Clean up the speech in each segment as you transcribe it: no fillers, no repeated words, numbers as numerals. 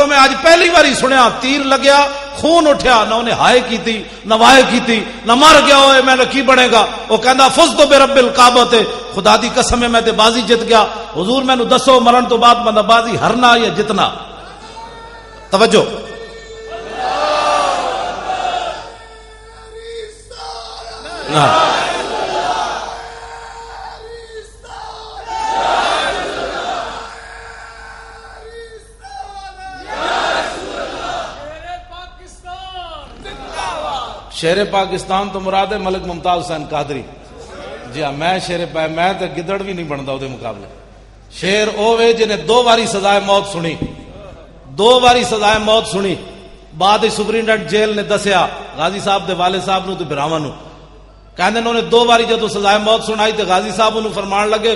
میں آج پہلی باری سنیا تیر لگیا خون اٹھیا نہ انہیں ہائے کی تھی نہ وائے کی تھی نہ مر گیا ہوئے میں نے کی بنے گا وہ کہندا فزت برب الکعبہ تے خدا دی قسم ہے میں تے بازی جت گیا حضور میں نو دسو مرن تو بعد بندہ بازی ہرنا یا جتنا توجہ شیر پاکستان تو مراد ہے ملک ممتاز حسین قادری جی ہاں میں شیر میں تو گدڑ بھی نہیں بنتا وہ مقابلے شیر اوے جنہیں 2 باری سزائے موت سنی 2 باری سزائے موت سنی بعد سپرنٹینڈنٹ جیل نے دسیا غازی صاحب دے والد صاحب نو تے براواں نو کہندے انہوں نے 2 باری جدو سزائے موت سنائی تے غازی صاحب انہوں فرمان لگے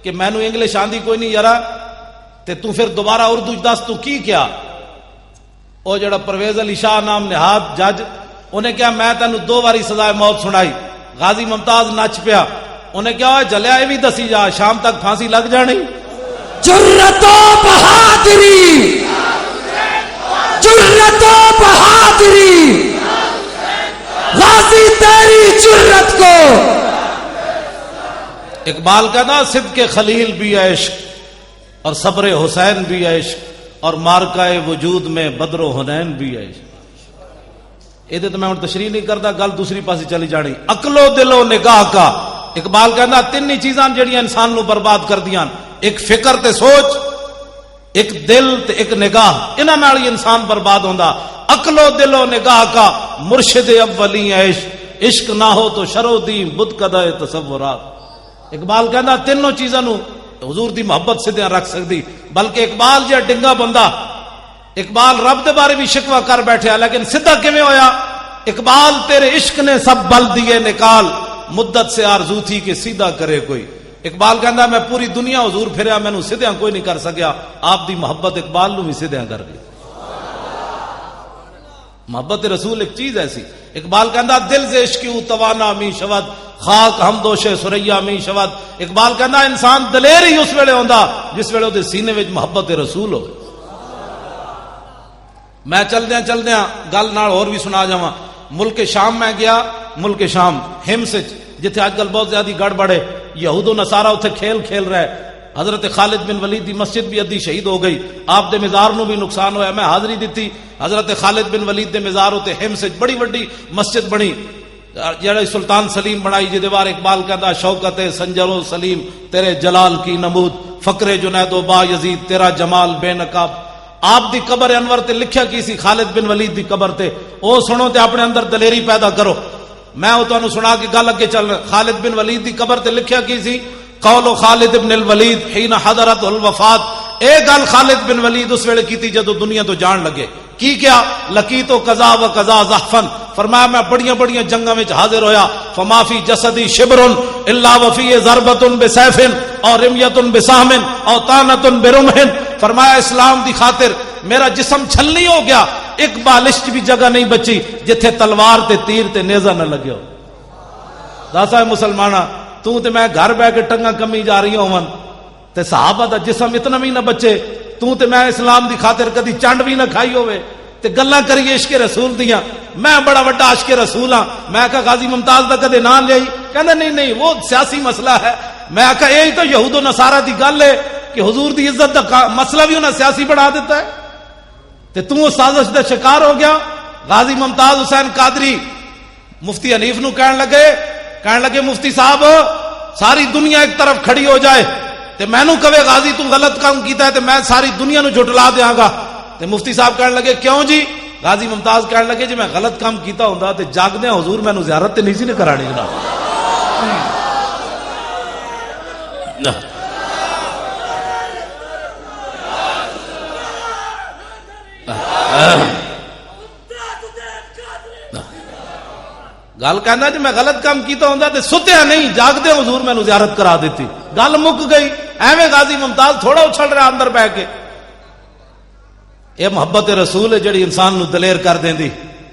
کہ میں نو انگلش آندی کوئی نہیں یارا تے تو پھر دوبارہ اردو دس تو کی کیا او جڑا پرویز علی شاہ نام نہاد جج انہیں کیا میں تینوں 2 باری سزائے موت سنائی غازی ممتاز نچ پیا انہیں کیا جلیا یہ بھی دسی جا شام تک پھانسی لگ جانی جرت و بہادری جرت و بہادری غازی تیری جرت کو اقبال کہتا صدق خلیل بھی عشق اور صبر حسین بھی عشق اور مارکہ وجود میں بدر و حنین بھی عشق یہ تو میں تشریح نہیں کرتا گل دوسری پاسی چلی جانی عقل و دل و نگاہ کا اقبال کہنا 3 چیزاں جڑیاں انسان نو برباد کر دیاں ایک فکر تے سوچ ایک دل تے ایک نگاہ انہاں نال ہی انسان برباد ہوندا عقل و دل و نگاہ کا مرشد اولی عشق عشق نہ ہو تو شرو دی بت قدہ تصورات اقبال کہنا 3 چیزاں نو حضور دی محبت سے رکھ سکتی بلکہ اقبال جا ڈنگا بندہ اقبال رب دے بارے بھی شکوہ کر بیٹھے لیکن سدھا کیویں ہویا اقبال تیرے عشق نے سب بل دیے نکال مدت سے آرزو تھی کہ سیدھا کرے کوئی اقبال کہندا میں پوری دنیا حضور پھریا مینوں سیدھا کوئی نہیں کر سکیا آپ دی محبت اقبال نو بھی سیدھا کر گئی محبت رسول ایک چیز ایسی اقبال کہندا دل سے عشق توانا می شود خاک ہم دوش سریا می شود اقبال کہندا انسان دلیر ہی اس ویلے ہوندا جس ویلے دے سینے وچ محبت رسول ہوئے میں چلدیاں گل نال اور بھی سنا جاواں ملک شام میں گیا ملک شام ہمس جتھے آج کل بہت زیادہ گڑبڑ ہے یہود و نصارہ اتنے کھیل رہے حضرت خالد بن ولید دی مسجد بھی ادھی شہید ہو گئی آپ دے مزار نو بھی نقصان ہویا میں حاضری دیتی حضرت خالد بن ولید دے مزار ہوتے ہمس بڑی وڈی مسجد بنی جڑا سلطان سلیم بنائی جے دیوار اقبال کہتا شوکت سنجر و سلیم تیرے جلال کی نمود فقر جنید و با یزید تیرا جمال بے نقاب آپ دی قبر انور تے لکھیا کی سی خالد بن ولید دی قبر تے او سنو تے اپنے اندر دلیری پیدا کرو میں او تانوں سنا کے گل اگے چل رہا خالد بن ولید دی قبر تے لکھیا کی سی قول خالد بن الولید حين حضرت الوفات اے گل خالد بن ولید اس ویلے کیتی جدو دنیا تو جان لگے کی کیا لقیت قضا و قضا زحفن فرمایا میں بڑیاں جنگاں وچ حاضر ہویا فما فی جسدی شبر الا وفی ضربۃ بسیف اور رمیۃ بسہم اور طعنۃ برمح فرمایا اسلام دی خاطر میرا جسم چھلنی ہو گیا ایک بالشت بھی جگہ نہیں بچی جتھے تلوار تے تیر تے نیزہ نہ لگے ہو داسا مسلمانہ تو تے میں گھر بیٹھ کے ٹنگا کمی جا رہی ہوں تے صحابہ دا جسم اتنا بھی نہ بچے تو تے میں اسلام دی خاطر کدی چنڈ بھی نہ کھائی ہوئے تے گلاں کریے عشق رسول دیاں میں بڑا بڑا عاشق رسول ہاں میں کہا غازی ممتاز دا کدے نام لئی کہندا نہیں وہ سیاسی مسئلہ ہے میں کہا یہی تو یہود و نصارہ دی گل ہے کہ حضور دی عزت دا مسئلہ بھی انہیں سیاسی بنا دیتا ہے تے تو سازش دا شکار ہو گیا غازی ممتاز حسین قادری مفتی حنیف نو کہن لگے مفتی صاحب ساری دنیا ایک طرف کھڑی ہو جائے تے میں نو کہے غازی تو غلط کام کیتا ہے تے میں ساری دنیا نو جھٹلا دیاں گا تے مفتی صاحب کہن لگے کیوں جی غازی ممتاز کہن لگے جی میں غلط کام کیتا ہوندا تے جاگدے حضور میں نو زیارت تے نہیں سی نے کرانی جناب گل کہنا جی میں غلط کام کیتا ہوندا تے ستیا نہیں جاگدے حضور میں نو زیارت کرا دیتی گل مک گئی ایویں غازی ممتاز تھوڑا اچھل رہا اندر بیٹھ کے یہ محبت رسول ہے جڑی انسان نو دلیر کر دیندی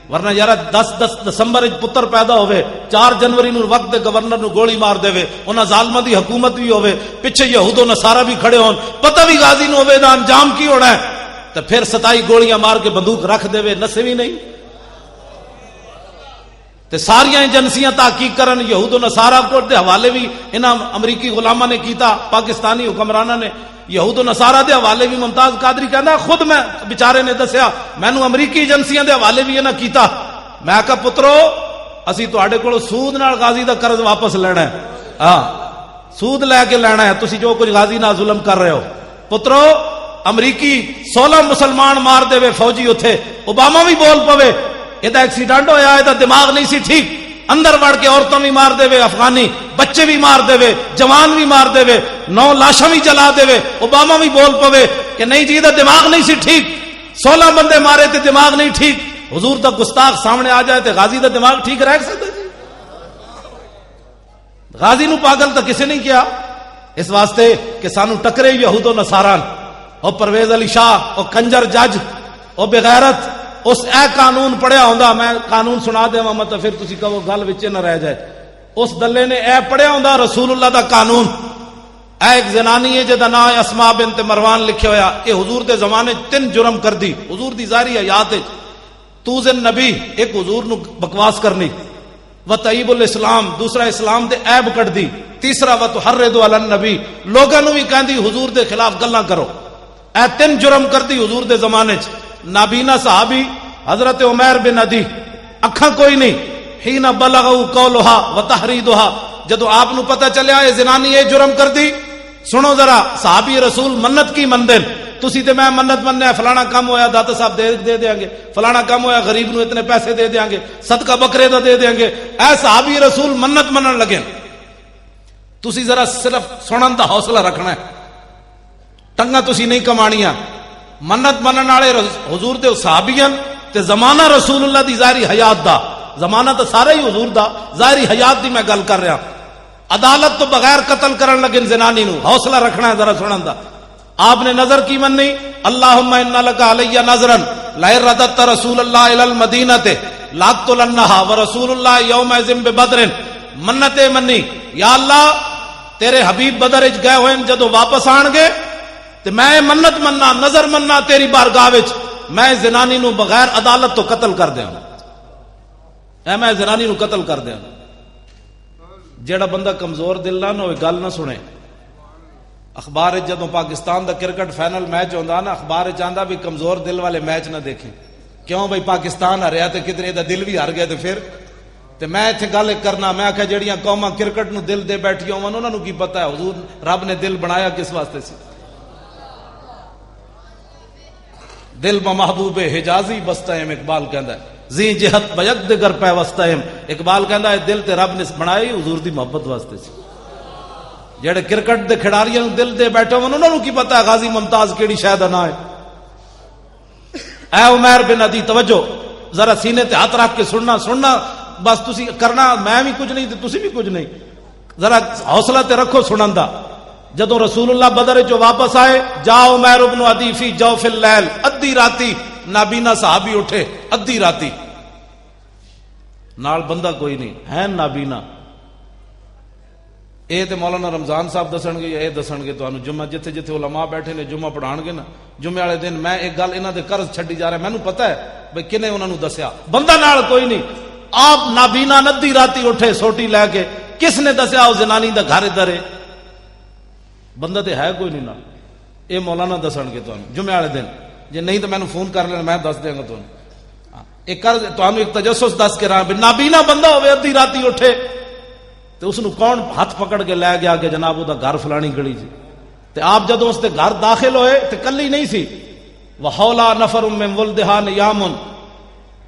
ورنہ یار 10 دسمبر پتر پیدا ہوئے 4 جنوری نو وقت دے گورنر نو گولی مار دے انہاں ظالماں دی حکومت بھی ہوئے پیچھے یہود و نصارہ بھی کھڑے ہون پتہ بھی غازی نو ہوئے دا انجام کی ہونا ہے تو پھر 27 گولیاں مار کے بندوق رکھ دے وے نسے بھی نہیں. تے ساریاں ایجنسیاں تحقیق کرن یہود و نصارہ کو دے حوالے بھی انہاں امریکی غلاماں نے کیتا, پاکستانی حکمراناں نے یہود و نصارہ دے حوالے بھی. ممتاز قادری کہندا خود میں بیچارے نے دسیا مینوں امریکی ایجنسیاں دے حوالے بھی انہاں کیتا. میں کہا پترو اسی تواڈے کولوں سود نال غازی دا قرض واپس لینا ہے, ہاں سود لے کے لینا ہے, تسی جو کچھ غازی نال ظلم کر رہے ہو. پترو امریکی 16 مسلمان مار دے وے فوجی اتھے, اوباما بھی بول پوے یہ ایکسیڈنٹ ہویا, یہ دماغ نہیں سی ٹھیک, اندر وڑ کے عورتوں بھی مار دے وے, افغانی بچے بھی مار دے وے, جوان بھی مار دے وے, 9 لاشاں بھی جلا دے وے. اوباما بھی بول پوے کہ نہیں جی دماغ نہیں سی ٹھیک, 16 بندے مارے تے دماغ نہیں ٹھیک. حضور دا گستاخ سامنے آ جائے تے غازی دا دماغ ٹھیک رہ سکتا جی؟ غازی نو پاگل تو کسی نہیں کیا, اس واسطے کہ سانو ٹکرے یہود و نصارہ اور پرویز علی شاہ اور کنجر جج اور بغیرت. اس اے قانون پڑھیا ہوندا, میں قانون سنا دے مت پھر تسی کہو گل وچ نہ رہ جائے. اس دلے نے اے پڑھیا ہوندا رسول اللہ دا قانون. اے ایک زنانی ہے جدا نام اسماء بنت مروان لکھیا ہویا, کہ حضور دے زمانے 3 جرم کر دی حضور دی ظاہری حیات وچ. توزن نبی, ایک حضور نو بکواس کرنی, وطیب الاسلام, دوسرا اسلام دے عیب کٹ دی, تیسرا وتحرض علی النبی, لوگاں نو بھی کہندی حضور دے خلاف گلاں کرو. اے 3 جرم کر دی حضور دے زمانے چ. نابینا صحابی حضرت عمیر بن عدی, اکھاں کوئی نہیں, حین بلغوا قولها وتحریدها, جدو آپ نو پتہ چلیا یہ زنانی یہ جرم کر دی. سنو ذرا, صحابی رسول منت کی مندن, تسی تے میں منت مننے فلانا کام ہویا داتا صاحب دے دیاں گے, فلانا کام ہویا غریب نو اتنے پیسے دے دیاں گے, صدقہ بکرے دا دے دیاں گے. اے صحابی رسول منت منن لگے, تسی ذرا صرف سنن دا حوصلہ رکھنا ہے, ٹنگا تسی نہیں کمانیاں. منت منن والے حضور دے صحابیاں تے زمانہ رسول اللہ دی ظاہری حیات دا, زمانہ تو سارا ہی حضور دا, ظاہری حیات دی میں گل کر رہا. عدالت تو بغیر قتل کرن لگے زنانی نو, حوصلہ رکھنا ہے ذرا سنن دا. آپ نے نظر کی مننی, اللہم انا لک علی نظرا لئن رددت رسول اللہ الی المدینہ لاقتلنھا ورسول اللہ یومئذ ببدر. منت منی, یا اللہ تیرے حبیب بدر وچ گئے ہوئے جدو واپس آن گے تے میں منت مننا, نظر مننا تیری بارگاہ وچ, میں زنانی نو بغیر عدالت تو قتل کر دیاں. اے میں زنانی نو قتل کر دیاں. جیڑا بندہ کمزور دل نہ ہوئے گل نہ سنے. اخبار جدوں پاکستان دا کرکٹ فائنل میچ ہوندا نا, اخبار چاہندا بھی کمزور دل والے میچ نہ دیکھیں. کیوں بھائی پاکستان ہاریا تے کدھر دا دل بھی ہار گیا تے پھر تے میں ایتھے گل کرنا, میں آکھیا جڑیاں قوماں کرکٹ نو دل دے بیٹھیاں ہون انہاں نو کی پتہ ہے حضور رب نے دل بنایا کس واسطے سی. دل بمحبوب حجازی بستہم, اقبال کہندا ہے زی جہت بیک دگر پہ وستہم. اقبال کہندا ہے دل تے رب نے بنائی حضور دی محبت واسطے سی. جڑے کرکٹ دے کھڑاریاں نو دل دے بیٹھے ہون انہاں نو کی پتہ ہے غازی ممتاز کیڑی شے دا نام ہے. اے عمیر بن عدی توجہ, ذرا سینے تے ہاتھ رکھ کے سننا بس تسی کرنا, میں بھی کچھ نہیں تے تسی بھی کچھ نہیں, ذرا حوصلہ تے رکھو سنن دا. جدو رسول اللہ بدر جو واپس آئے, جا عمیر بن عدی فی جوف اللیل, ادھی راتی نابینا صحابی اٹھے, ادھی راتی نال بندہ کوئی نہیں ہے نابینا. اے تے مولانا رمضان صاحب دسن گے, اے دسن گے تانوں جمعہ جتھے جتھے علماء بیٹھے نے جمعہ پڑھان گے نا, جمعے والے دن میں ایک گل انہاں دے قرض چھڈی جا رہا, مینوں پتہ ہے بھئی کنے انہاں نوں دسیا, بندہ نال کوئی نہیں. آپ نابینا ندی راتی اٹھے سوٹی لے کے, کس نے دسیا او زنانی دا گھر ادھر ہے, بندہ تے ہے کوئی نہیں نا. اے مولانا دسن گے تانوں جمعے والے دن, جے نہیں تو مینوں فون کر لینا, میں دس دیاں گا تانوں. ایک قرض تانوں ایک تجسس دس کے رہا, نابینا بندہ ہوے ادھی راتی اٹھے تو اس نو کون ہاتھ پکڑ کے لے گیا کہ جناب وہ دا گھر فلانی گلی جی. تے آپ جدوں اس دے گھر داخل ہوئے تے کلی نہیں سی, وحولا نفر من ولدہا نیامن,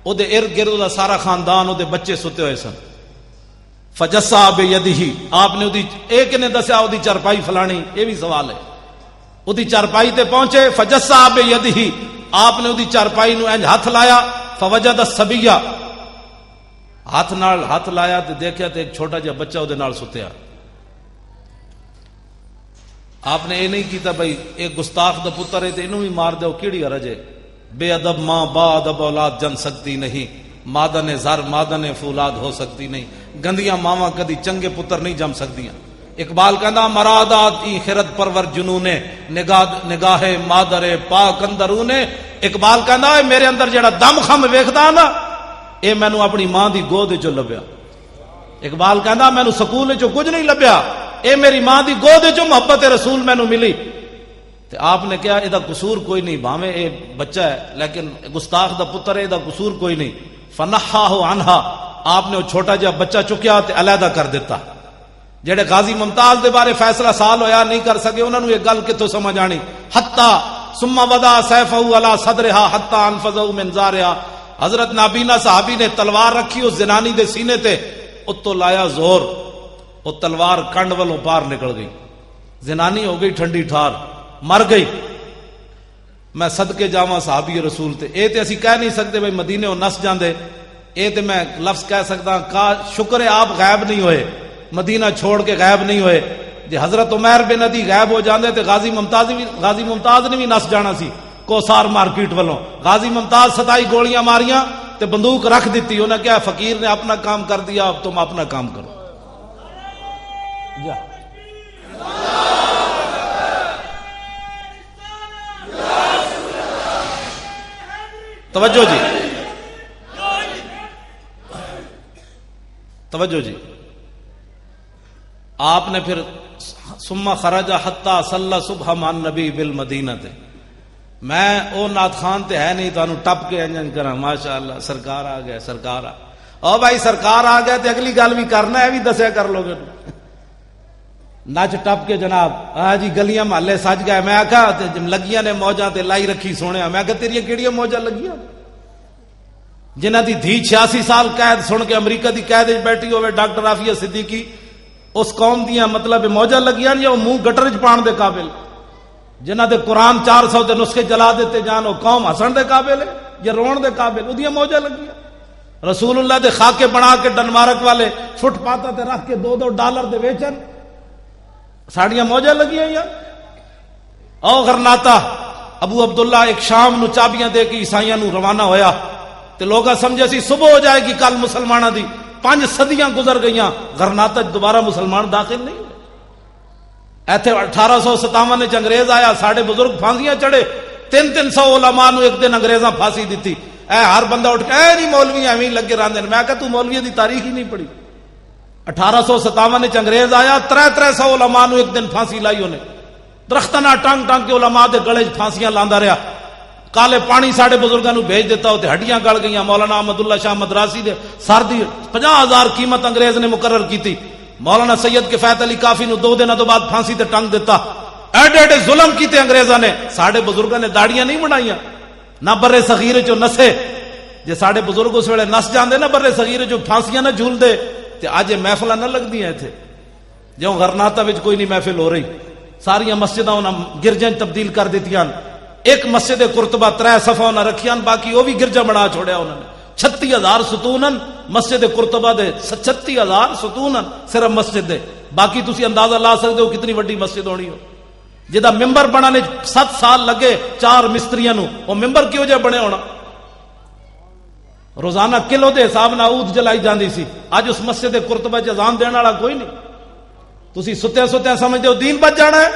او دے ارد گرد دا سارا خاندان, او دے بچے ستے ہوئے سن. فجسا بیدہ, آپ نے ایک نے دسیا او دی چرپائی فلانی, یہ بھی سوال ہے. او دی چرپائی تے پہنچے, فجسا بیدہ, آپ نے او دی چرپائی نو انج ہاتھ لایا, فوجد الصبیہ, ہاتھ نال ہاتھ لایا تے دیکھیا تے ایک چھوٹا جہا بچہ او دے نال ستیا. آپ نے یہ نہیں کیتا بھائی ایک گستاخ دا پتر ہے تے اینوں بھی مار دو, کیڑی حرج ہے. بے ادب ماں با ادب اولاد جن سکتی نہیں, مادن زر مادن فولاد ہو سکتی نہیں. گندیاں ماواں کدی چنگے پتر نہیں جم سکدیاں. اقبال کہندا مرادات ای خرد پرور جنونے نگاہ مادر پاک اندرونے. اقبال کہندا میرے اندر جڑا دم خم ویکھدا نا اے مینوں اپنی ماں دی گود وچوں لبیا. اقبال کہندا مینوں سکول وچوں کچھ نہیں لبیا, اے میری ماں دی گود وچوں محبت رسول مینوں ملی. تے آپ نے کہا اے دا قصور کوئی نہیں, بھاویں اے بچہ ہے لیکن گستاخ دا پتر ہے, اے دا قصور کوئی نہیں. فنحاہ عنہا, آپ نے وہ چھوٹا جہا بچہ چکیا تے علیحدہ کر دیتا. جڑے غازی ممتاز دے بارے فیصلہ سال ہویا نہیں کر سکے, انہوں نے یہ گل کتوں سمجھ آنی. حتی ثم وضع سیفہ علی صدرہا حتی انفذہ من زارہا. حضرت نابینا صحابی نے تلوار رکھی اس زنانی دے سینے تے, اتو لایا زور, وہ تلوار کنڈ والوں پار نکل گئی. زنانی ہو گئی ٹھنڈی ٹھار, مر گئی. میں صدقے جاواں صحابی رسول تے. اے تے اسی کہہ نہیں سکتے بھئی مدینے ہو نس جاندے, اے تے میں لفظ کہہ سکتا کا شکر ہے آپ غائب نہیں ہوئے, مدینہ چھوڑ کے غائب نہیں ہوئے. جی حضرت عمیر بن عدی غائب ہو جاندے تے غازی ممتاز نے بھی نس جانا سی کوسار مارکیٹ والوں. غازی ممتاز 27 گولیاں ماریاں تے بندوق رکھ دیتی. انہیں کیا فقیر نے اپنا کام کر دیا, اب تم اپنا کام کرو. جا توجہ جی, توجہ جی. آپ نے پھر ثم خرج حتی صلی صبح مع النبی بالمدینہ تے. میں او نعت خان تے ہے نہیں تانوں ٹپ کے انجن کراں ماشاءاللہ سرکار آ گئے, سرکار آ او بھائی سرکار آ گئے تے اگلی گل بھی کرنا ہے, بھی دسیا کر لو گے. نچ ٹپ کے جناب ہاں جی گلیاں محلے سج گئے. میں آکھا لگیاں نے موجاں تے لائی رکھی سونے. میں کہا تیریاں کیڑیاں موجاں لگیاں جنہ دی دھی 86 سال قید سن کے امریکہ دی قید وچ بیٹھی ہوئے ڈاکٹر عافیہ صدیقی, اس قوم دیاں مطلب موجاں لگیاں یا وہ منہ گٹر وچ پان دے قابل, جنہ دے قرآن 400 دے نسخے جلا دیتے جان, وہ قوم ہسن دے قابل ہے یا رون دے قابل؟ اودیاں موجاں لگیاں. رسول اللہ دے خاکے بنا کے ڈنمارک والے فٹ پاتاں تے رکھ کے $2 دے ویچن, ساڑیاں موجاں لگیاں یا او غرناطہ. ابو عبداللہ ایک شام نو چابیاں دے کے عیسائیاں نو روانہ ہویا تے لوگا سمجھے سی صبح ہو جائے گی کل مسلمانہ دی. 5 صدیاں گزر گئیاں, غرناطہ دوبارہ مسلمان داخل نہیں ہوئے. ایتھے 1857 وچ انگریز آیا, ساڑے بزرگ پھانسیاں چڑھے. 300 علماء نو ایک دن انگریزاں پھانسی دیتی. اے ہر بندہ اٹھ کے اے نہیں مولوی ایویں لگے رہندے. میں کہا تو مولوی دی تاریخ ہی نہیں پڑھی. 1857 وچ انگریز آیا, 300 علماء نو ایک دن پھانسی لائی انہیں. درختاں نال ٹانگ ٹانگ کے علماء دے گلے پھانسیاں لاندا رہیا. کالے پانی ساڑے بزرگاں نو بھیج دیتا ہوتے, ہڈیاں گل گئیاں. مولانا احمد اللہ شاہ مدراسی دے سر دی 50,000 قیمت انگریز نے مقرر کیتی. مولانا سید کفایت علی کافی نو 2 دنوں تو بعد پھانسی تے ٹنگ دیتا. ایڈے ایڈے ظلم کیتے انگریزاں نے. ساڑے بزرگاں نے داڑیاں نہیں بنائیاں, نہ برے صغیر چو نسے. جے ساڑے بزرگ اس ویلے نس جاندے نا برے صغیر چو پھانسیاں نہ جھول دے تے اج محفلاں نہ لگدیاں ایتھے. جو غرناطہ وچ کوئی نہیں محفل ہو رہی, ساریاں مسجداں انہاں گرجاں تبدیل کر دتیاں. ایک مسجد قرطبہ 3 صفحہ انہاں رکھیاں, باقی وہ بھی گرجا بنا چھوڑیا انہوں نے. 36,000 ستونن مسجد قرطبہ دے, 36,000 ستونن صرف مسجد دے. باقی تسی اندازہ لا سکتے ہو کتنی وڈی مسجد ہونی ہو. جدا ممبر بنانے 7 سال لگے 4 مستریاں نو, وہ ممبر کیوں جے بنے ہونا؟ روزانہ کلو دے حساب نال عود جلائی جاندی سی. اج اس مسجد قرطبہ چ اذان دین والا کوئی نہیں. تسی ستیا ستیا سمجھدے ہو دین بچ جانا ہے,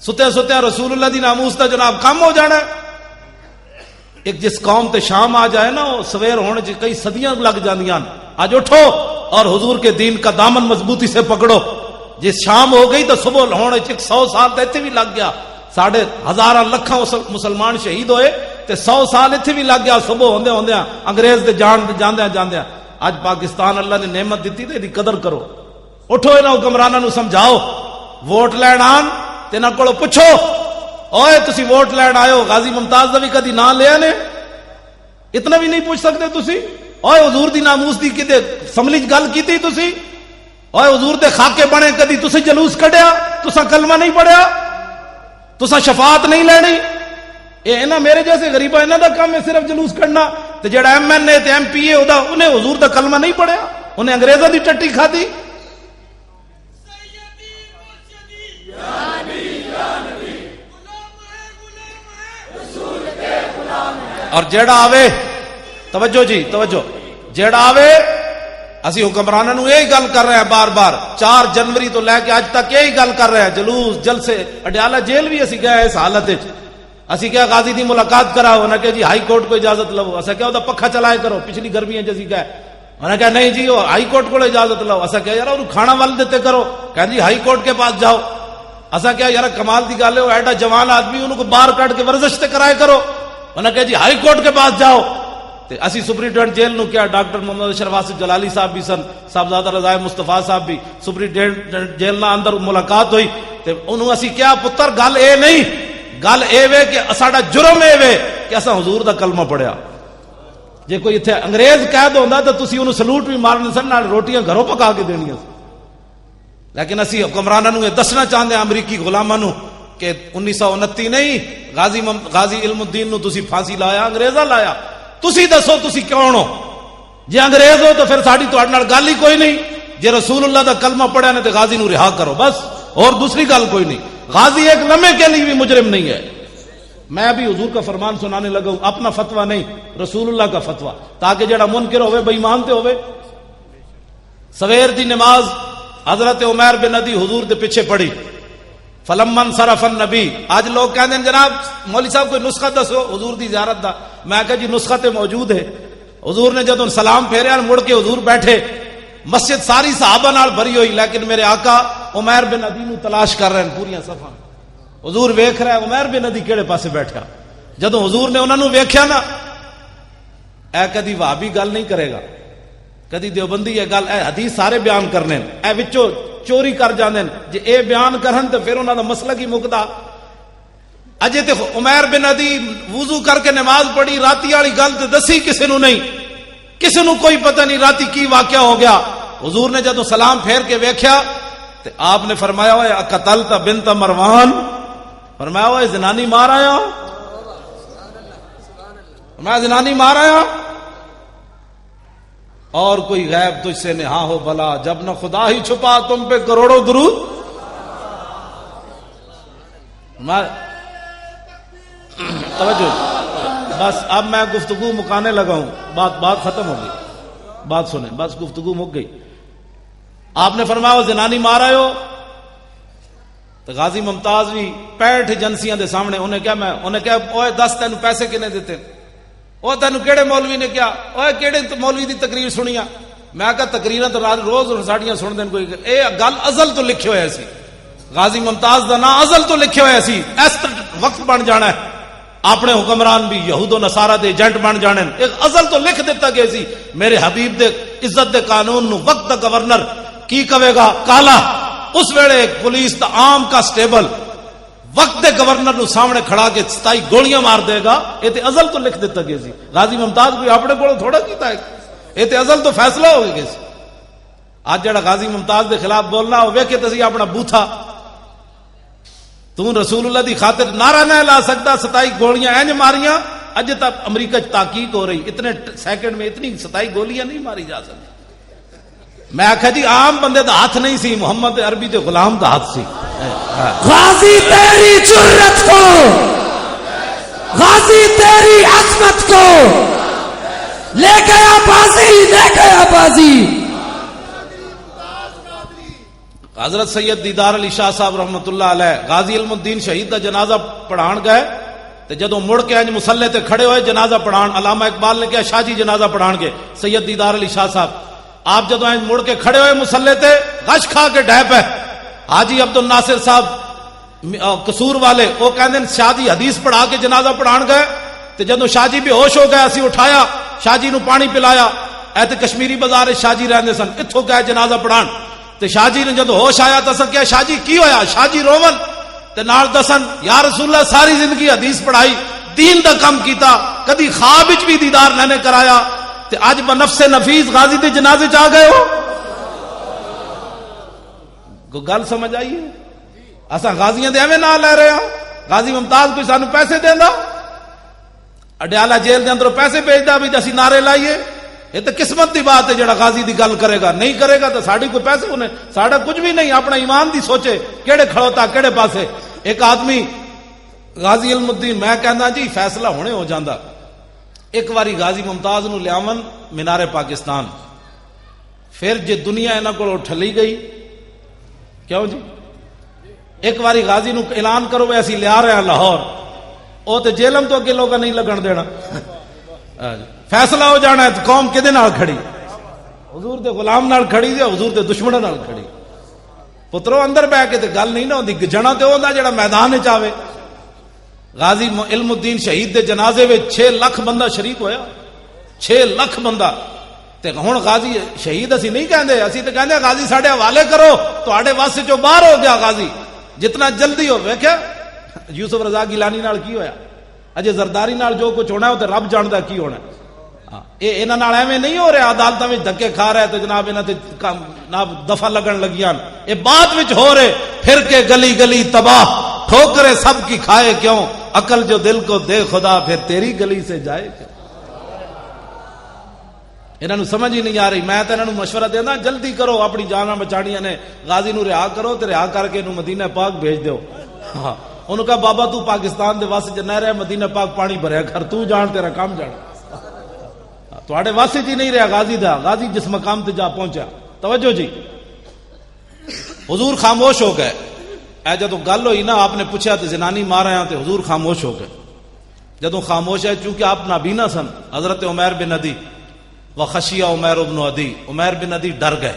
ستیا ستیا رسول اللہ دی ناموس دا جناب کم ہو جانا ہے. ایک جس قوم تے شام آ جائے نا, وہ سویر ہونے چ کئی صدیاں لگ جاندیاں. آج اٹھو اور حضور کے دین کا دامن مضبوطی سے پکڑو. جس شام ہو گئی تو صبح ہونے چ 100 سال تے ایتھے بھی لگ گیا. ساڑھے ہزاراں لکھاں مسلمان شہید ہوئے تے 100 سال ایتھے بھی لگ گیا. صبح ہوندے ہوندے انگریز دے جاندے جاندے. اج پاکستان اللہ نے نعمت دیتی تے دی قدر کرو. اٹھو انہاں حکمراناں نو سمجھاؤ, ووٹ لین آن تے نہ کولو پوچھو, اوئے تسی ووٹ لین آئے ہو, غازی ممتاز دا بھی کدی نام لیا نے؟ اتنا بھی نہیں پوچھ سکتے تسی؟ اوئے حضور دی ناموس دی کدے اسمبلی چ گل کیتی تسی؟ اوئے حضور دے خاکے بنے کدی تسی جلوس کڈیا؟ تساں کلمہ نہیں پڑھیا؟ تساں شفاعت نہیں لینی؟ اے انہاں میرے جیسے غریباں انہاں دا کام ہے صرف جلوس کڈنا. تے جڑا ایم این اے تے ایم پی اے ہودا انہیں حضور دا کلمہ نہیں پڑھیا, انہیں انگریزاں دی ٹٹی کھادی. اور جیڑا آوے, توجہ جی توجہ, جیڑا آوے اسی حکمرانوں نو یہی گل کر رہے ہیں بار بار، 4 جنوری تو لے کے اج تک یہی گل کر رہے ہیں، جلوس جلسے، اڈیالہ جیل بھی اسی گئے اس حالت وچ، اسی کیا غازی دی ملاقات کراؤ، انہاں کہ جی ہائی کورٹ کو اجازت لو، اسا کیا دا پکھا چلائے کرو، پچھلی گرمیاں جسی گئے، انہاں کہا نہیں جی وہ ہائی کورٹ کو اجازت لو، اسا کیا یار انہوں کھانا ول دیتے کرو، کہا جی ہائی کورٹ کے پاس جاؤ، اسا کیا یار کمال دی گل ہے وہ ایڈا جوان آدمی انہوں کو باہر کٹ کے ورزش تے کرائے کرو، انہاں کہا جی ہائی کورٹ کے پاس جاؤ، تے اسی سپرنٹینڈنٹ جیل نو کیا ڈاکٹر محمد اشرف آصف جلالی صاحب بھی سن، صاحبزادہ رضا مصطفیٰ صاحب بھی، سپرنٹینڈنٹ جیل نہ اندر ملاقات ہوئی، تے انہوں اسی کیا پتر گل اے نہیں، گل اے وے کہ ساڈا جرم اے وے کہ اساں حضور دا کلمہ پڑھیا، جے کوئی ایتھے انگریز قید ہوندا تے تسی انہوں سلوٹ بھی مارنے سن، نال روٹیاں گھروں پکا کے دینیاں سن، لیکن اسی حکمراناں نوں یہ دسنا چاہندے ہیں امریکی غلاماں نوں کہ 1929 نہیں غازی علم الدین نوں تسی پھانسی لایا، انگریزاں لایا، تسی دسو تسی کون ہو، جے انگریز ہو تو پھر ساڈی تہاڈے نال گل ہی کوئی نہیں، جے رسول اللہ دا کلمہ پڑھیا نے تے غازی نوں رہا کرو بس، اور دوسری گل کوئی نہیں، غازی ایک لمحے کے لیے بھی مجرم نہیں ہے۔ میں ابھی حضور کا فرمان سنانے لگا ہوں، اپنا فتویٰ نہیں، رسول اللہ کا فتویٰ، تاکہ جڑا منکر ہوئے بے ایمان تے ہوئے۔ سویر دی نماز حضرت عمیر بن ندی حضور دے پیچھے پڑھی، فلما انصرف النبی، آج لوگ کہتے ہیں جناب مولوی صاحب کوئی نسخہ دسو حضور دی زیارت دا، میں کہا جی نسخہ تے موجود ہے، حضور نے جدوں سلام پھیریا مڑ کے حضور بیٹھے، مسجد ساری صحابہ نال بھری ہوئی، لیکن میرے آقا عمیر بن ندی نو تلاش کر رہے ہیں پوریاں صفاں، حضور ویکھ رہا ہے عمیر بن ندی کیڑے پاسے بیٹھا، جدوں حضور نے انہاں نو ویکھیا نا، اے کدی وہابی گل نہیں کرے گا، کدی دیوبندی ہے گل، اے حدیث سارے بیان کرنے، اے وچوں چوری کر جاندے جے اے بیان کرن تے پھر انہاں دا مسئلہ کی مکدا، اجے تے عمیر بن ندی وضو کر کے نماز پڑھی، راتی والی گل تے دسی کسے نو نہیں، کسے نو کوئی پتہ نہیں راتی کی واقعہ ہو گیا، حضور نے جدوں سلام پھیر کے ویکھیا تے آپ نے فرمایا ہوئے قتلت بنت مروان، فرمایا ہوئے زنانی مار آیا، فرمایا زنانی مار آیا، اور کوئی غیب تجھ سے نہا ہو بھلا، جب نہ خدا ہی چھپا تم پہ کروڑوں درود، توجہ بس اب میں گفتگو مکانے لگا ہوں، بات ختم ہو گئی، بات سنیں بس گفتگو مک گئی۔ آپ نے فرمایا وہ زنانی مار آئے ہو، تو غازی ممتاز بھی 65 ایجنسیاں دے سامنے انہیں کیا اوے دس تینوں پیسے کنے دیتے، وہ تینوں کیڑے مولوی نے کیا، اوے کیڑے مولوی دی تقریر سنیا، میں کہا تقریراں تو روز ساڈیاں سن دین، کوئی اے گل ازل تو لکھے ہوئے سی، غازی ممتاز دا نا ازل تو لکھے ہوئے سی، اس وقت بن جانا ہے، اپنے حکمران بھی یہود و نصارہ دے ایجنٹ بن جانے، ایک ازل تو لکھ دیتا گیا سی، میرے حبیب دے عزت دے قانون نو وقت دا گورنر کی کہے گا کالا، اس ویلے ایک پولیس دا عام کا سٹیبل وقت دے گورنر نو سامنے کھڑا کے 27 گولیاں مار دے گا، یہ تے ازل تو لکھ دیتا گیا سی، غازی ممتاز کوئی اپنے کو تھوڑا کیتا ہے، یہ تے ازل تو فیصلہ ہو گیا سی۔ آج جڑا غازی ممتاز دے خلاف بولنا ہو ویکھے تسی اپنا بوتھا، تو رسول اللہ دی خاطر نعرہ نہ لا سکتا، 27 گولیاں اینج ماریاں، اج تک امریکہ تحقیق ہو رہی، اتنے سیکنڈ میں اتنی 27 گولیاں نہیں ماری جا سکتی۔ میں آخا جی عام بندے دا ہاتھ نہیں سی، محمد عربی دے غلام دا ہاتھ سی۔ غازی تیری جرت کو، غازی تیری عظمت کو لے گیا بازی، لے گیا بازی۔ حضرت سید دیدار علی شاہ صاحب رحمت اللہ علیہ غازی علم الدین شہید دا جنازہ پڑھان گئے، تے جدوں مڑ کے انج مصلے تے کھڑے ہوئے جنازہ پڑھان، علامہ اقبال نے کہا شاہ جی جنازہ پڑھان گے، سید دیدار علی شاہ صاحب آپ جدوں انج مڑ کے کھڑے ہوئے مصلے تے غش کھا کے ڈھے پے، حاجی عبد الناصر صاحب قصور والے وہ کہندے شاہ جی حدیث پڑھا کے جنازہ پڑھان گئے، تے جدوں شاہ جی بے ہوش ہو گئے اسی اٹھایا، شاہ جی نو پانی پلایا، اے تے کشمیری بازار شاہ جی رہندے سن، اتھوں گئے جنازہ پڑھان، تے شاہ جی نے جدو ہوش آیا تو کیا شاہ جی کی ہویا، شاہ جی روون تے نال دسن یا رسول اللہ ساری زندگی حدیث پڑھائی، دین دا کم کیتا، کدی خواب وچ بھی دیدار نہ نے کرایا، تے اج بنفس نفیس غازی دے جنازے چ آ گئے ہو۔ کو گل سمجھ آئی ہے؟ اساں غازیاں دے ایویں نہ لے رہے ہاں، غازی ممتاز کوئی سانو پیسے دیندا، اڈیالہ جیل دے اندروں پیسے بھیجدا بھی اسی نعرے لائیے، یہ تو قسمت دی بات ہے جڑا غازی دی گل کرے گا، نہیں کرے گا تو ساڑی کوئی پیسے انہیں، ساڑا کچھ بھی نہیں، اپنا ایمان دی سوچے کیڑے کھڑوتا کیڑے پاسے۔ ایک آدمی غازی علم الدین میں کہنا جی فیصلہ ہونے ہو جاندہ، ایک واری غازی ممتاز نو لیامن مینار پاکستان، پھر جی دنیا انہاں کو ٹھلی گئی کیوں جی ایک باری غازی نو اعلان کرو وے اسی لیا رہے ہیں لاہور او تے جیلم تو اگے لوگا نہیں لگن دینا فیصلہ ہو جانا ہے تو قوم کدے نال کھڑی حضور دے غلام نال کھڑی تے حضور دے دشمناں نال کھڑی پترو اندر بہ کے تے گل نہیں نہ ہوندی جنا تے ہوندا جڑا میدان وچ آوے غازی علم الدین شہید دے جنازے وچ 6 لاکھ بندہ شریک ہویا 6 لاکھ بندہ تے ہن غازی شہید اسی نہیں کہندے اسی تے کہندے غازی ساڈے حوالے کرو تواڈے واسطے جو باہر ہو گیا غازی جتنا جلدی ہو ویکھیا یوسف رضا گیلانی نال کی ہویا اجے زرداری نال جو کچھ ہونا ہے وہ تے رب جاندا کی ہونا ہے اے انہاں نال ایویں نہیں ہو رہا عدالتاں وچ دھکے کھا رہا ہے تے جناب انہاں تے جناب دفع لگن لگیاں اے بعد وچ ہو رہے پھر کے گلی گلی تباہ ٹھوکرے سب کی کھائے کیوں عقل جو دل کو دے خدا پھر تیری گلی سے جائے کیوں انہاں نوں سمجھ ہی نہیں آ رہی میں تے انہاں نوں مشورہ دیندا جلدی کرو اپنی جاناں بچاڑیاں نے غازی نوں رہا کرو تے رہا کر کے انہوں مدینہ پاک بھیج دیو ہاں انہوں کہا بابا تو پاکستان دے واسطے نہ رہے مدینہ پاک پانی بھریا گھر تو جان تیرا کام جان تواڈے واسطے جی نہیں رہا غازی دا غازی جس مقام تے جا پہنچا توجہ جی حضور خاموش ہو گئے اے جدوں گل ہوئی نا آپ نے پوچھا تے زنانی مارا ہیں تے حضور خاموش ہو گئے جدوں خاموش ہے چونکہ آپ نابینا سن حضرت عمیر بن عدی وخشیہ عمیر بن عدی عمیر بن عدی ڈر گئے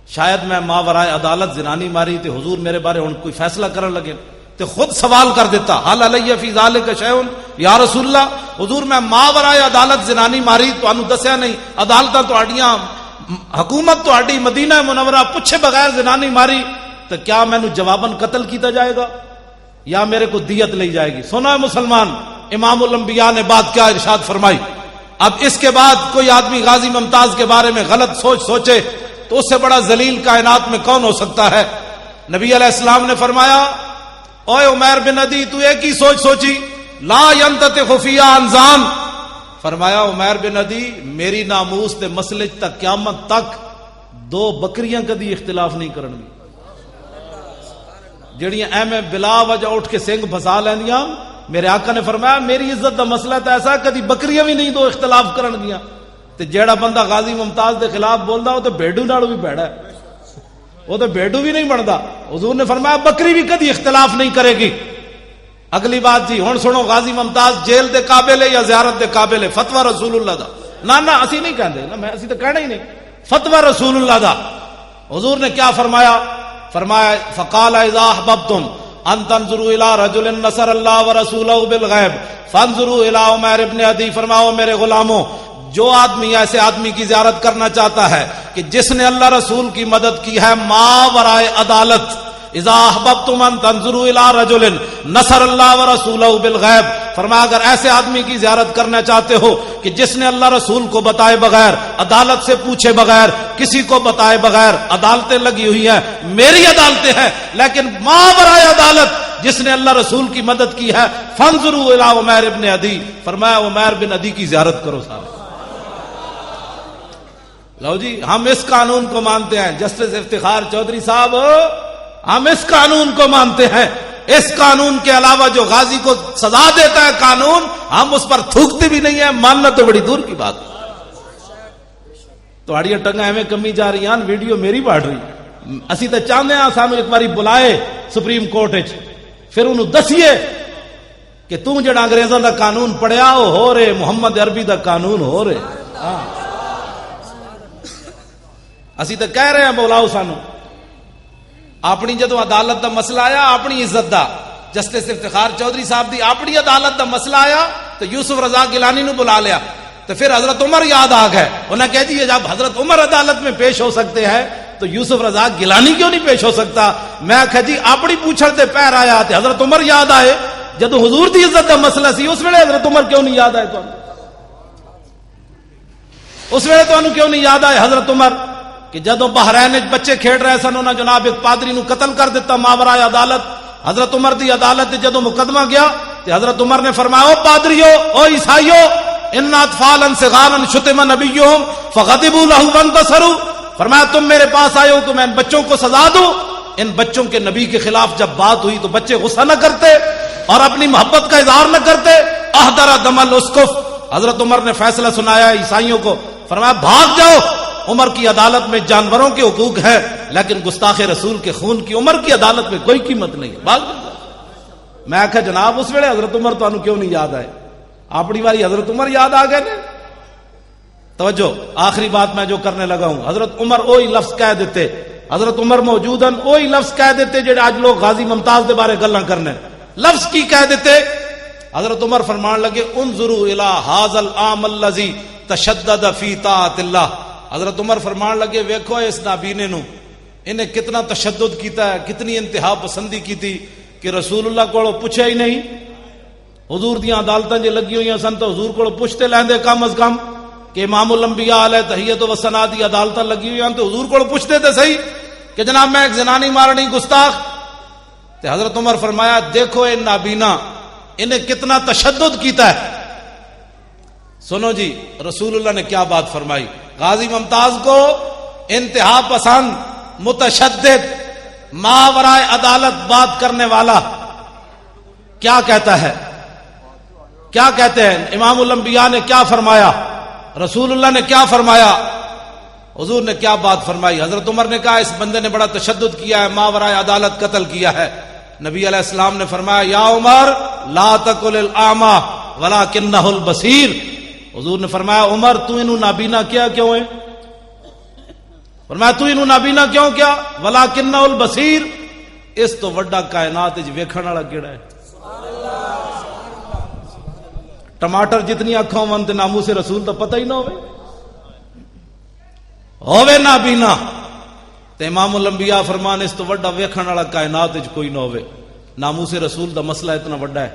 شاید میں ماورائے عدالت زنانی ماری تے حضور میرے بارے ہن کوئی فیصلہ کرن لگے تے خود سوال کر دیتا حل علیہ فی ذالک شیء یا رسول اللہ حضور میں ماورائے عدالت زنانی ماری تانوں دسیا نہیں عدالتاں تہاڈیاں حکومت تہاڈی مدینہ منورہ پوچھے بغیر زنانی ماری تو کیا مینوں جواباً قتل کیتا جائے گا یا میرے کو دیت لی جائے گی سنا ہے مسلمان امام الانبیاء نے بات کیا ارشاد فرمائی اب اس کے بعد کوئی آدمی غازی ممتاز کے بارے میں غلط سوچے تو اس سے بڑا ذلیل کائنات میں کون ہو سکتا ہے نبی علیہ السلام نے فرمایا اوے عمیر بن عدی تو ایک ہی سوچی لا ينتطق فی انزان فرمایا عمیر بن عدی میری ناموس تے مسئلے تک قیامت تک 2 بکریاں کدی اختلاف نہیں کرن گی جڑیاں ایویں بلا وجہ اٹھ کے سنگ پھسا لیندیاں میرے آقا نے فرمایا میری عزت دا مسئلہ تو ایسا کدی بکریاں بھی نہیں 2 اختلاف کرن گیاں تے جیڑا بندہ غازی ممتاز دے خلاف بولدا وہ تے بھیڈو نال بھی بھڑا ہے وہ تو بھیڈو بھی نہیں بنتا حضور نے فرمایا بکری بھی کدی اختلاف نہیں کرے گی اگلی بات جی ہن سنو غازی ممتاز جیل دے قابل ہے یا زیارت دے قابل ہے فتوی رسول اللہ دا نہ اسی نہیں کہندے نا میں اسی تو کہنا ہی نہیں فتوی رسول اللہ دا حضور نے کیا فرمایا فقال اذا احببتم ان تنظروا الى رجل نصر اللہ ورسولہ بالغیب فانظروا الى عمیر ابن عدی فرماؤ میرے غلاموں جو آدمی ایسے آدمی کی زیارت کرنا چاہتا ہے کہ جس نے اللہ رسول کی مدد کی ہے ماورائے عدالت اذا احببتم ان تنظروا الى رجل نصر اللہ ورسولہ بالغیب فرمایا اگر ایسے آدمی کی زیارت کرنا چاہتے ہو کہ جس نے اللہ رسول کو بتائے بغیر عدالت سے پوچھے بغیر کسی کو بتائے بغیر عدالتیں لگی ہوئی ہیں میری عدالتیں ہیں لیکن ماورائے عدالت جس نے اللہ رسول کی مدد کی ہے فانظروا الى عمیر ابن عدی فرمایا عمیر بن عدی کی زیارت کرو صاحب لو جی ہم اس قانون کو مانتے ہیں جسٹس افتخار چودھری صاحب ہم اس قانون کو مانتے ہیں اس قانون کے علاوہ جو غازی کو سزا دیتا ہے قانون ہم اس پر تھوکتے بھی نہیں ہیں ماننا تو بڑی دور کی بات تہاڑی ٹنگا ایویں کمی جا رہی ہیں ویڈیو میری بڑھ رہی اسی تو چاہتے ہیں سانو ایک باری بلائے سپریم کورٹ پھر انہوں دسیے کہ تم جڑا انگریزاں دا قانون پڑھیا وہ ہو رہے محمد عربی دا قانون ہو رہے اسی تو کہہ رہے ہیں بولاؤ سانو اپنی جدو عدالت دا مسئلہ آیا اپنی عزت دا جسٹس افتخار چودھری صاحب دی اپنی عدالت دا مسئلہ آیا تو یوسف رضا گیلانی نو بلا لیا تو پھر حضرت عمر یاد آ گئے انہیں کہہ دیے جب حضرت عمر عدالت میں پیش ہو سکتے ہیں تو یوسف رضا گیلانی کیوں نہیں پیش ہو سکتا میں کہا جی اپنی پوچھڑ دے پیر آیا تے حضرت عمر یاد آئے جدو حضور دی عزت دا مسئلہ سی اس ویلے حضرت عمر کیوں نہیں یاد آئے تو اس ویلے تو کیوں نہیں یاد آئے حضرت عمر کہ جدو بحرین بچے کھیڑ رہے سن انہوں نے جناب ایک پادری نو قتل کر دیتا ماورائے عدالت حضرت عمر دی عدالت جدو مقدمہ گیا تو حضرت عمر نے فرمایا او پادریو او عیسائیو ان اطفالا صغارا شتم نبیہم فغضبوا له وانتصروا فرمایا تم میرے پاس آئے ہو تو میں ان بچوں کو سزا دوں ان بچوں کے نبی کے خلاف جب بات ہوئی تو بچے غصہ نہ کرتے اور اپنی محبت کا اظہار نہ کرتے احضر دم الاسقف حضرت عمر نے فیصلہ سنایا عیسائیوں کو فرمایا بھاگ جاؤ عمر کی عدالت میں جانوروں کے حقوق ہیں، لیکن گستاخ رسول کے خون کی عمر کی عدالت میں کوئی قیمت نہیں ہے۔ میں آخا جناب اس ویلے حضرت عمر تانوں کیوں نہیں یاد آئے؟ اپنی باری حضرت عمر یاد آ گئے نے۔ توجہ، آخری بات میں جو کرنے لگا ہوں، حضرت عمر وہی لفظ کہہ دیتے، حضرت عمر موجود ہیں وہی لفظ کہہ دیتے جڑے آج لوگ غازی ممتاز دے بارے گلاں کرنے، لفظ کی کہہ دیتے۔ حضرت عمر فرمان لگے انظروا الی ھذا العام الذی تشدد فی طاعت اللہ۔ حضرت عمر فرمان لگے ویکھو اس نابینے نو، انہیں کتنا تشدد کیتا ہے، کتنی انتہا پسندی کی تھی کہ رسول اللہ کو پوچھا ہی نہیں۔ حضور دیاں عدالتاں جے لگی ہوئی سن تو حضور کو پوچھتے لیندے کم از کم کہ امام الانبیاء علیہ تحیت و ثنا دی عدالتاں لگی ہوئی ہیں تو حضور کو پوچھتے تھے صحیح کہ جناب میں ایک زنانی مارنی گستاخ۔ تو حضرت عمر فرمایا دیکھو اے نابینا انہیں کتنا تشدد کیتا ہے۔ سنو جی رسول اللہ نے کیا بات فرمائی، غازی ممتاز کو انتہا پسند، متشدد، ماورائے عدالت بات کرنے والا کیا کہتا ہے، کیا کہتے ہیں؟ امام الانبیاء نے کیا فرمایا، رسول اللہ نے کیا فرمایا، حضور نے کیا بات فرمائی؟ حضرت عمر نے کہا اس بندے نے بڑا تشدد کیا ہے، ماورائے عدالت قتل کیا ہے۔ نبی علیہ السلام نے فرمایا یا عمر لا تقل الاعمى ولکنہ البصیر۔ حضور نے فرمایا عمر تو انہوں نابینا کیا کیوں ہے؟ فرمایا تو انہوں نابینا کیوں کیا؟ ولکنہ البصیر، اس تو وڈا کائنات وچ ویکھن والا کیڑا ہے؟ ٹماٹر جتنی اکھاں ہون تے ناموس رسول تو پتہ ہی نہ ہوے نابینا تے امام الانبیاء فرمان اس تو وڈا ویکھن والا کائنات وچ کوئی نہ ہوے۔ ناموس رسول دا مسئلہ اتنا وڈا ہے،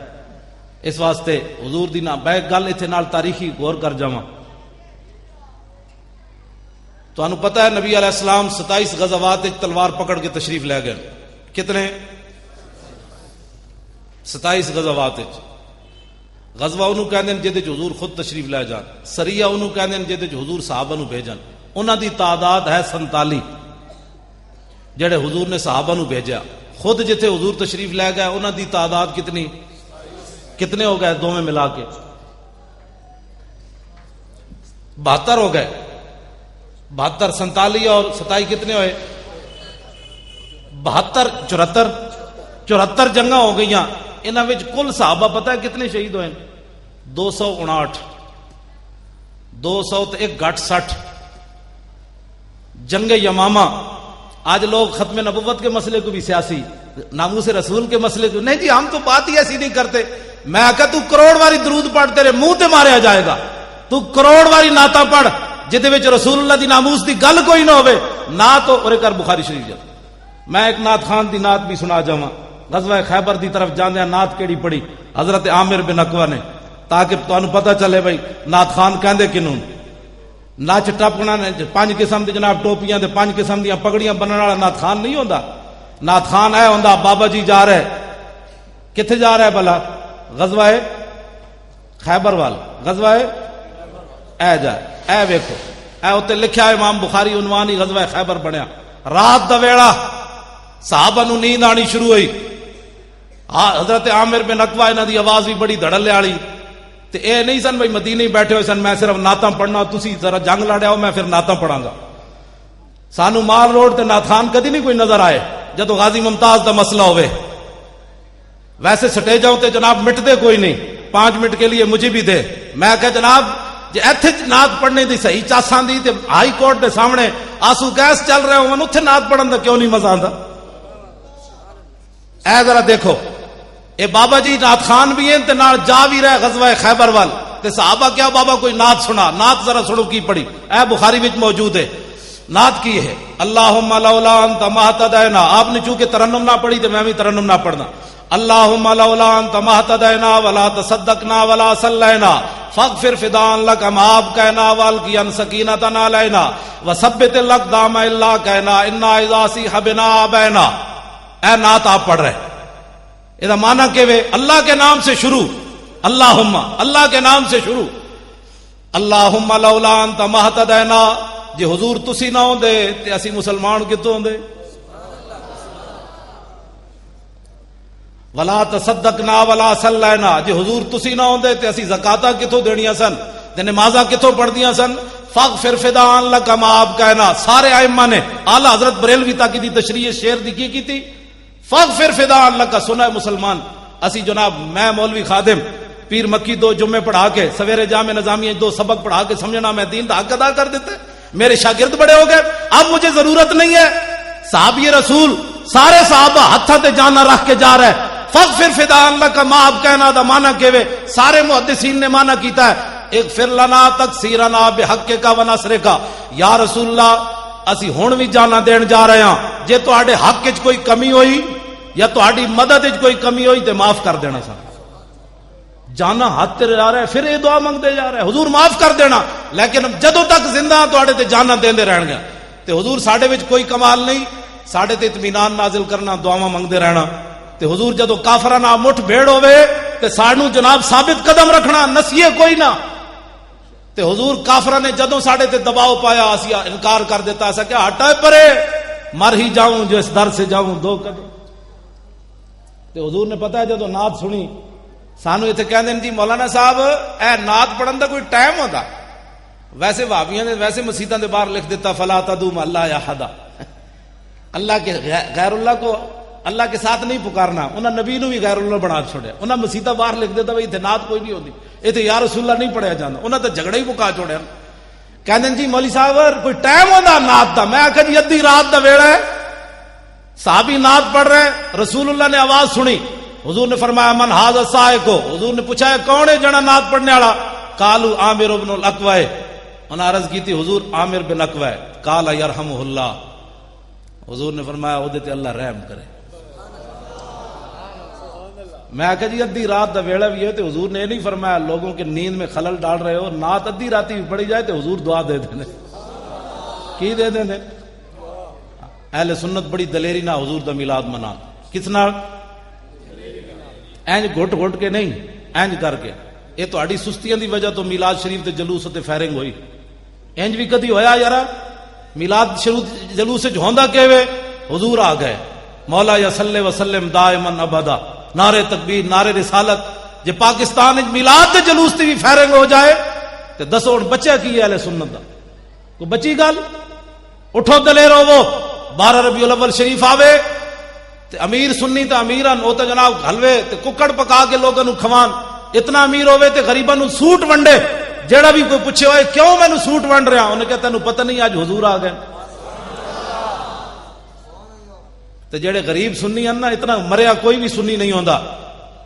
اس واسطے حضور دی نا بیک گل ایتھے نال تاریخی غور کر جاواں۔ تانوں پتہ ہے نبی علیہ السلام 27 غزوات وچ تلوار پکڑ کے تشریف لے گئے، کتنے؟ 27 غزوات وچ۔ غزوہ انہوں کہندے جے وچ حضور خود تشریف لے جان، سریہ انہوں کہندے جے وچ حضور صحابہ نو بھیجن، انہاں دی تعداد ہے 47 جڑے حضور نے صحابہ نو بھیجا۔ خود جتھے حضور تشریف لے گئے انہاں دی تعداد کتنی؟ کتنے ہو گئے دونوں ملا کے؟ 72 ہو گئے۔ 72 47 اور 27 کتنے ہوئے؟ 72 74 جنگاں ہو گئیاں۔ انہاں وچ کل صحابہ پتہ ہے کتنے شہید ہوئے؟ 259۔ 200 تے ایک گھٹ 60۔ جنگ یمامہ، آج لوگ ختم نبوت کے مسئلے کو بھی سیاسی، ناموس رسول کے مسئلے کو نہیں جی ہم تو بات ہی ایسی نہیں کرتے۔ میں آکا تو کروڑ واری درود پڑھ تیرے منہ تے ماریا جائے گا، تو کروڑ واری نعتاں پڑھ جدے وچ رسول اللہ دی ناموس دی گل کوئی نہ ہوے نعت اور کر بخاری شریف جا۔ میں ایک نعت خان دی نعت بھی سنا جاواں۔ غزوہ خیبر دی طرف جاندیاں نعت کیڑی پڑھی حضرت عامر بن عقبہ نے، تاکہ تانوں پتہ چلے بھائی نعت خان کہندے کنوں۔ نچ ٹپنا نے 5 قسم دی جناب ٹوپیاں تے 5 قسم دیاں پگڑیاں بننے والا نعت خان نہیں ہوندا۔ نعت خان اے ہوندا بابا جی جا رہے، کتھے جا رہا ہے بھلا؟ غزوہ خیبر وال، غزوہ اے جا اے ویکھو اے اوتے لکھیا ہے امام بخاری عنوان ہی غزوہ خیبر بنیا۔ رات دا ویڑا صحابہ نو نیند آنی شروع ہوئی۔ حضرت عامر بن عقبہ انہاں دی آواز بھی بڑی دھڑلے والی، تے اے نہیں سن بھائی مدینے بیٹھے ہوئے سن میں صرف نعتاں پڑھنا، تسی ذرا جنگ لڑیا ہو میں پھر نعتاں پڑھاں گا۔ سانو مال روڈ تے نعت خان کدی نہیں کوئی نظر آئے جدو غازی ممتاز دا مسئلہ ہوئے۔ ویسے سٹیجاں تے جناب مٹتے کوئی نہیں، 5 منٹ کے لیے مجھے بھی دے۔ میں کہ جناب جے ایتھے نعت پڑھنے دی صحیح چاساں دی تے ہائی کورٹ دے سامنے آنسو گیس چل رہے ہون اوتھے نعت پڑھن دا کیوں نہیں مزہ آندا؟ اے ذرا دیکھو اے بابا جی نعت خان بھی ہیں تے نال جا بھی رہے غزوہ خیبر وال، تے صحابہ کیا بابا کوئی نعت سنا، نعت ذرا سنو کی پڑھی، اے بخاری وچ موجود ہے۔ نعت کی ہے اللہم لولا انت ما اہتدینا، آپ نے چونکہ ترنم نہ پڑھی تو میں بھی ترنم نہ پڑھنا۔ اللہم لولا انت ما اہتدینا ولا تصدقنا ولا صلینا فاغفر فداء لک، معاف کہنا والقیا سکینۃ علینا وثبت الاقدام الا کہنا انا اذا صیح بنا ابینا۔ اے نعت آپ پڑھ رہے، یہ معنی کہ اللہ کے نام سے شروع، اللہم اللہ کے نام سے شروع، اللہم لولا انت ما اہتدینا، جے حضور تسی نہ ہوندے تے اسی مسلمان کتوں ہوندے؟ ولا تصدقنا ولا صلینا، جے حضور تسی نہ ہوندے تے اسی زکاتاں کتوں دینیاں سن تے نمازاں کتوں پڑھدیاں سن؟ فاغفر فدان لک ما آپ کہنا سارے ائمہ نے اعلی حضرت بریلوی تک دی تشریح شعر دی کی تھی فاغفر فدان لک سنا مسلمان اسی جناب میں مولوی خادم پیر مکی 2 جمعے پڑھا کے سویرے جامع نظامیہ 2 سبق پڑھا کے سمجھنا میں دین دا حق ادا کر دیتے میرے شاگرد بڑے ہو گئے اب مجھے ضرورت نہیں ہے صحابی رسول سارے صحابہ ہتھاں تے جانا رکھ کے جا رہے فاغفر فدان لک ما آپ کہنا دا معنی کیوے سارے محدثین نے معنی کیتا ہے اغفر لنا تکسیرنا بحق کا و نصر کا یا رسول اللہ اسی ہن بھی جانا دین جا رہے ہیں جے تواڈے حق وچ کوئی کمی ہوئی یا تواڈی مدد وچ کوئی کمی ہوئی تے معاف کر دینا سا جانا ہاتھ تے جا رہا ہے پھر یہ دعا منگتے جا رہا ہے حضور معاف کر دینا لیکن جدوں تک زندہ تواڈے تے جانا دیندے رہن گے تے حضور ساڈے وچ کوئی کمال نہیں ساڈے تے اطمینان نازل کرنا دعاواں منگتے رہنا تے حضور جدوں کافراں نال مٹھ بھیڑ ہوے تے سانو جناب ثابت قدم رکھنا نسیے کوئی نہ تے حضور کافراں نے جدوں ساڈے تے دباؤ پایا اسی انکار کر دیتا ایسا کہ ہٹا پرے مر ہی جاؤں جو اس در سے جاؤں 2 قدم تے حضور نے پتہ ہے جدوں نعت سنی سانو اتنے کہہ دیں جی مولانا صاحب اے نعت پڑھن دا کوئی ٹائم ہوتا ویسے بھابیاں نے ویسے مسیتاں دے باہر لکھ دیتا فلا تدعو اللہ یا حدا اللہ کے غیر اللہ کو اللہ کے ساتھ نہیں پکارنا انہاں نبی نو بھی غیر اللہ بنا چھوڑیا انہاں مسیتاں باہر لکھ دیتا بھائی اتنے نعت کوئی نہیں ہوتی اتنے یا رسول اللہ نہیں پڑھیا جانا انہاں تے جھگڑا ہی مکا چھوڑیا کہندے جی مولوی صاحب کوئی ٹائم ہوندا نعت دا میں آکھا جی ادھی رات دا ویڑا ہے صحابی نعت پڑھ رہے رسول اللہ نے آواز سنی حضور نے فرمایا من ھذا السائق حضور نے پوچھا ہے کون ہے جنا نعت پڑھنے والا قالوا عامر بن الاقوع انہاں عرض کی تھی حضور عامر بن اقوع قال یرحمہ اللہ حضور نے فرمایا اودے تے اللہ رحم کرے میں کہا جی ادھی رات دا ویڑا بھی ہے تو حضور نے یہ نہیں فرمایا لوگوں کے نیند میں خلل ڈال رہے ہو نعت ادھی راتی بھی پڑھی جائے تو حضور دعا دے دیں کی دے دیں اہل سنت بڑی دلیری نہ حضور دا میلاد منا کس نال اینج گھٹ گھٹ کے نہیں اینج کر کے یہ تو اڑی سستیاں دی وجہ تو میلاد شریف تے جلوس تے فائرنگ ہوئی اینج بھی کدی ہویا یارا میلاد شریف جلوس وچ ہوندا کیویں حضور آ گئے مولا یا صلی وسلم دائما ابدا نعرے تکبیر نعرے رسالت جے پاکستان وچ میلاد تے جلوس تے بھی فائرنگ ہو جائے تے دسو بچہ کی اہل سنت دا کوئی بچی گل اٹھو دلیر ہوو 12 ربیع الاول شریف آوے تے امیر سنی تے امیران او تے جناب حلوے تے ککڑ پکا کے لوگاں نو کھوان اتنا امیر ہوے تے غریباں نو سوٹ ونڈے جیڑا بھی کوئی پوچھے ہوئے کیوں مینوں سوٹ ونڈ رہا انہیں کہتا تینوں پتہ نہیں آج حضور آ گئے تے جیڑے غریب سنی ہیں نا اتنا مریا کوئی بھی سنی نہیں ہوندا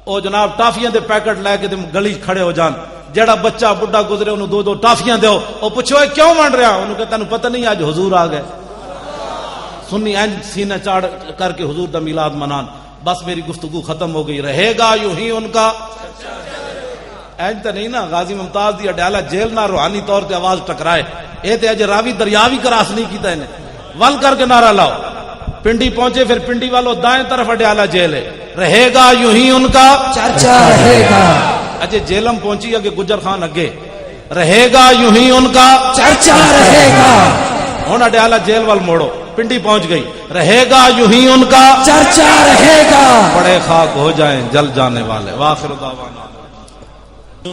او جناب ٹافیاں دے پیکٹ لے کے گلی کھڑے ہو جان جیڑا بچہ بڈھا گزرے انہوں 2 ٹافیاں دیو او پوچھے ہوئے کیوں ونڈ رہا انہوں کہتا تینوں پتہ نہیں آج حضور آ گئے سنی اینج سینہ چاڑ کر کے حضور دا میلاد منان بس میری گفتگو ختم ہو گئی رہے گا یوں ہی ان کا اینج تو نہیں نا غازی ممتاز دی اڈیالہ جیل نہ روحانی طور تے آواز ٹکرائے اے تے اج راوی دریا بھی کراس نہیں کیتا انہیں ول کر کے نعرہ لاؤ پنڈی پہنچے پھر پنڈی والوں دائیں طرف اڈیالہ جیل ہے رہے گا یوں ہی ان کا چرچا رہے گا اجے جیلم پہنچی اگے گجر خان اگے رہے گا یوں ہی ان کا چرچا رہے گا ہن اڈیالہ جیل وال موڑو پنڈی پہنچ گئی رہے گا یوں ہی ان کا چرچا رہے گا بڑے خاک ہو جائیں جل جانے والے واخر دعوانا